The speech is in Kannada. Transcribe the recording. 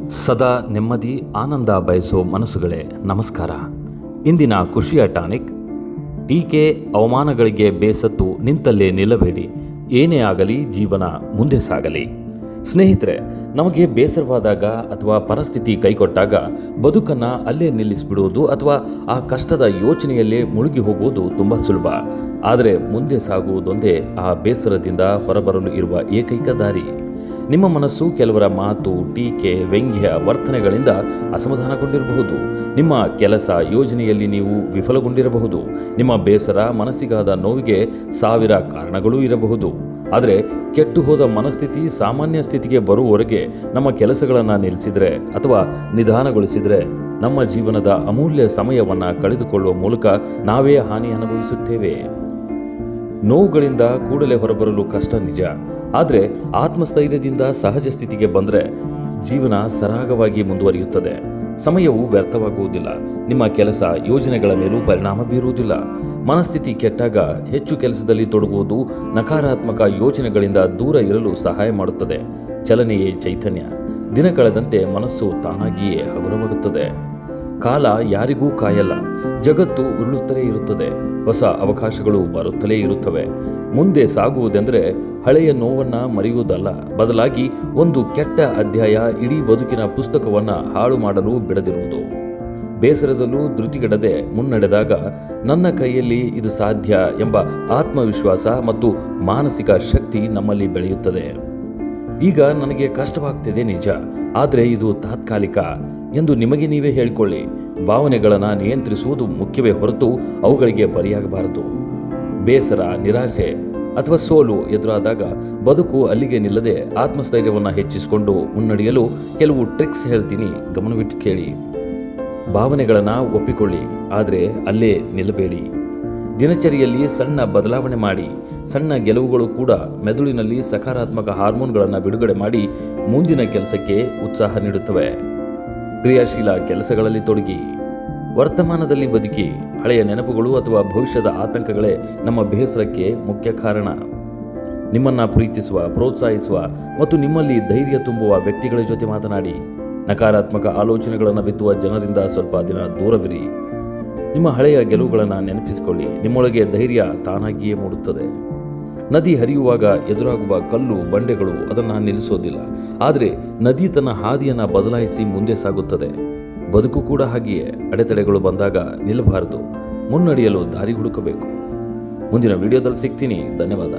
ಸದಾ ನೆಮ್ಮದಿ ಆನಂದ ಬಯಸೋ ಮನಸ್ಸುಗಳೇ ನಮಸ್ಕಾರ. ಇಂದಿನ ಖುಷಿಯ ಟಾನಿಕ್: ಟೀಕೆ ಅವಮಾನಗಳಿಗೆ ಬೇಸತ್ತು ನಿಂತಲ್ಲೇ ನಿಲ್ಲಬೇಡಿ. ಏನೇ ಆಗಲಿ ಜೀವನ ಮುಂದೆ ಸಾಗಲಿ. ಸ್ನೇಹಿತರೆ, ನಮಗೆ ಬೇಸರವಾದಾಗ ಅಥವಾ ಪರಿಸ್ಥಿತಿ ಕೈಕೊಟ್ಟಾಗ ಬದುಕನ್ನು ಅಲ್ಲೇ ನಿಲ್ಲಿಸಿಬಿಡುವುದು ಅಥವಾ ಆ ಕಷ್ಟದ ಯೋಚನೆಯಲ್ಲೇ ಮುಳುಗಿ ಹೋಗುವುದು ತುಂಬ ಸುಲಭ. ಆದರೆ ಮುಂದೆ ಸಾಗುವುದೊಂದೇ ಆ ಬೇಸರದಿಂದ ಹೊರಬರಲು ಇರುವ ಏಕೈಕ ದಾರಿ. ನಿಮ್ಮ ಮನಸ್ಸು ಕೆಲವರ ಮಾತು, ಟೀಕೆ, ವ್ಯಂಗ್ಯ ವರ್ತನೆಗಳಿಂದ ಅಸಮಾಧಾನಗೊಂಡಿರಬಹುದು. ನಿಮ್ಮ ಕೆಲಸ ಯೋಜನೆಯಲ್ಲಿ ನೀವು ವಿಫಲಗೊಂಡಿರಬಹುದು. ನಿಮ್ಮ ಬೇಸರ ಮನಸ್ಸಿಗಾದ ನೋವಿಗೆ ಸಾವಿರ ಕಾರಣಗಳೂ ಇರಬಹುದು. ಆದರೆ ಕೆಟ್ಟು ಹೋದ ಮನಸ್ಥಿತಿ ಸಾಮಾನ್ಯ ಸ್ಥಿತಿಗೆ ಬರುವವರೆಗೆ ನಮ್ಮ ಕೆಲಸಗಳನ್ನು ನಿಲ್ಲಿಸಿದರೆ ಅಥವಾ ನಿಧಾನಗೊಳಿಸಿದರೆ ನಮ್ಮ ಜೀವನದ ಅಮೂಲ್ಯ ಸಮಯವನ್ನು ಕಳೆದುಕೊಳ್ಳುವ ಮೂಲಕ ನಾವೇ ಹಾನಿ ಅನುಭವಿಸುತ್ತೇವೆ. ನೋವುಗಳಿಂದ ಕೂಡಲೇ ಹೊರಬರಲು ಕಷ್ಟ ನಿಜ. ಆದರೆ ಆತ್ಮಸ್ಥೈರ್ಯದಿಂದ ಸಹಜ ಸ್ಥಿತಿಗೆ ಬಂದರೆ ಜೀವನ ಸರಾಗವಾಗಿ ಮುಂದುವರಿಯುತ್ತದೆ. ಸಮಯವು ವ್ಯರ್ಥವಾಗುವುದಿಲ್ಲ. ನಿಮ್ಮ ಕೆಲಸ ಯೋಜನೆಗಳ ಮೇಲೂ ಪರಿಣಾಮ ಬೀರುವುದಿಲ್ಲ. ಮನಸ್ಥಿತಿ ಕೆಟ್ಟಾಗ ಹೆಚ್ಚು ಕೆಲಸದಲ್ಲಿ ತೊಡಗುವುದು ನಕಾರಾತ್ಮಕ ಯೋಚನೆಗಳಿಂದ ದೂರ ಇರಲು ಸಹಾಯ ಮಾಡುತ್ತದೆ. ಚಲನೆಯೇ ಚೈತನ್ಯ. ದಿನ ಕಳೆದಂತೆ ಮನಸ್ಸು ತಾನಾಗಿಯೇ ಹಗುರವಾಗುತ್ತದೆ. ಕಾಲ ಯಾರಿಗೂ ಕಾಯಲ್ಲ. ಜಗತ್ತು ಉರುಳುತ್ತಲೇ ಇರುತ್ತದೆ. ಹೊಸ ಅವಕಾಶಗಳು ಬರುತ್ತಲೇ ಇರುತ್ತವೆ. ಮುಂದೆ ಸಾಗುವುದೆಂದರೆ ಹಳೆಯ ನೋವನ್ನು ಮರೆಯುವುದಲ್ಲ, ಬದಲಾಗಿ ಒಂದು ಕೆಟ್ಟ ಅಧ್ಯಾಯ ಇಡೀ ಬದುಕಿನ ಪುಸ್ತಕವನ್ನು ಹಾಳು ಮಾಡಲು ಬಿಡದಿರುವುದು. ಬೇಸರದಲ್ಲೂ ಧೃತಿಗೆಡದೆ ಮುನ್ನಡೆದಾಗ ನನ್ನ ಕೈಯಲ್ಲಿ ಇದು ಸಾಧ್ಯ ಎಂಬ ಆತ್ಮವಿಶ್ವಾಸ ಮತ್ತು ಮಾನಸಿಕ ಶಕ್ತಿ ನಮ್ಮಲ್ಲಿ ಬೆಳೆಯುತ್ತದೆ. ಈಗ ನನಗೆ ಕಷ್ಟವಾಗ್ತಿದೆ ನಿಜ, ಆದರೆ ಇದು ತಾತ್ಕಾಲಿಕ ಎಂದು ನಿಮಗೆ ನೀವೇ ಹೇಳಿಕೊಳ್ಳಿ. ಭಾವನೆಗಳನ್ನು ನಿಯಂತ್ರಿಸುವುದು ಮುಖ್ಯವೇ ಹೊರತು ಅವುಗಳಿಗೆ ಬಲಿಯಾಗಬಾರದು. ಬೇಸರ, ನಿರಾಶೆ ಅಥವಾ ಸೋಲು ಎದುರಾದಾಗ ಬದುಕು ಅಲ್ಲಿಗೆ ನಿಲ್ಲದೆ ಆತ್ಮಸ್ಥೈರ್ಯವನ್ನು ಹೆಚ್ಚಿಸಿಕೊಂಡು ಮುನ್ನಡೆಯಲು ಕೆಲವು ಟ್ರಿಕ್ಸ್ ಹೇಳ್ತೀನಿ, ಗಮನವಿಟ್ಟು ಕೇಳಿ. ಭಾವನೆಗಳನ್ನು ಒಪ್ಪಿಕೊಳ್ಳಿ, ಆದರೆ ಅಲ್ಲೇ ನಿಲ್ಲಬೇಡಿ. ದಿನಚರಿಯಲ್ಲಿ ಸಣ್ಣ ಬದಲಾವಣೆ ಮಾಡಿ. ಸಣ್ಣ ಗೆಲುವುಗಳು ಕೂಡ ಮೆದುಳಿನಲ್ಲಿ ಸಕಾರಾತ್ಮಕ ಹಾರ್ಮೋನ್ಗಳನ್ನು ಬಿಡುಗಡೆ ಮಾಡಿ ಮುಂದಿನ ಕೆಲಸಕ್ಕೆ ಉತ್ಸಾಹ ನೀಡುತ್ತವೆ. ಕ್ರಿಯಾಶೀಲ ಕೆಲಸಗಳಲ್ಲಿ ತೊಡಗಿ. ವರ್ತಮಾನದಲ್ಲಿ ಬದುಕಿ. ಹಳೆಯ ನೆನಪುಗಳು ಅಥವಾ ಭವಿಷ್ಯದ ಆತಂಕಗಳೇ ನಮ್ಮ ಬೇಸರಕ್ಕೆ ಮುಖ್ಯ ಕಾರಣ. ನಿಮ್ಮನ್ನು ಪ್ರೀತಿಸುವ, ಪ್ರೋತ್ಸಾಹಿಸುವ ಮತ್ತು ನಿಮ್ಮಲ್ಲಿ ಧೈರ್ಯ ತುಂಬುವ ವ್ಯಕ್ತಿಗಳ ಜೊತೆ ಮಾತನಾಡಿ. ನಕಾರಾತ್ಮಕ ಆಲೋಚನೆಗಳನ್ನು ಬಿತ್ತುವ ಜನರಿಂದ ಸ್ವಲ್ಪ ದಿನ ದೂರವಿರಿ. ನಿಮ್ಮ ಹಳೆಯ ಗೆಲುವುಗಳನ್ನು ನೆನಪಿಸಿಕೊಳ್ಳಿ. ನಿಮ್ಮೊಳಗೆ ಧೈರ್ಯ ತಾನಾಗಿಯೇ ಮೂಡುತ್ತದೆ. ನದಿ ಹರಿಯುವಾಗ ಎದುರಾಗುವ ಕಲ್ಲು ಬಂಡೆಗಳು ಅದನ್ನು ನಿಲ್ಲಿಸೋದಿಲ್ಲ. ಆದರೆ ನದಿ ತನ್ನ ಹಾದಿಯನ್ನು ಬದಲಾಯಿಸಿ ಮುಂದೆ ಸಾಗುತ್ತದೆ. ಬದುಕು ಕೂಡ ಹಾಗೆಯೇ. ಅಡೆತಡೆಗಳು ಬಂದಾಗ ನಿಲ್ಲಬಾರದು, ಮುನ್ನಡೆಯಲು ದಾರಿ ಹುಡುಕಬೇಕು. ಮುಂದಿನ ವಿಡಿಯೋದಲ್ಲಿ ಸಿಗ್ತೀನಿ. ಧನ್ಯವಾದ.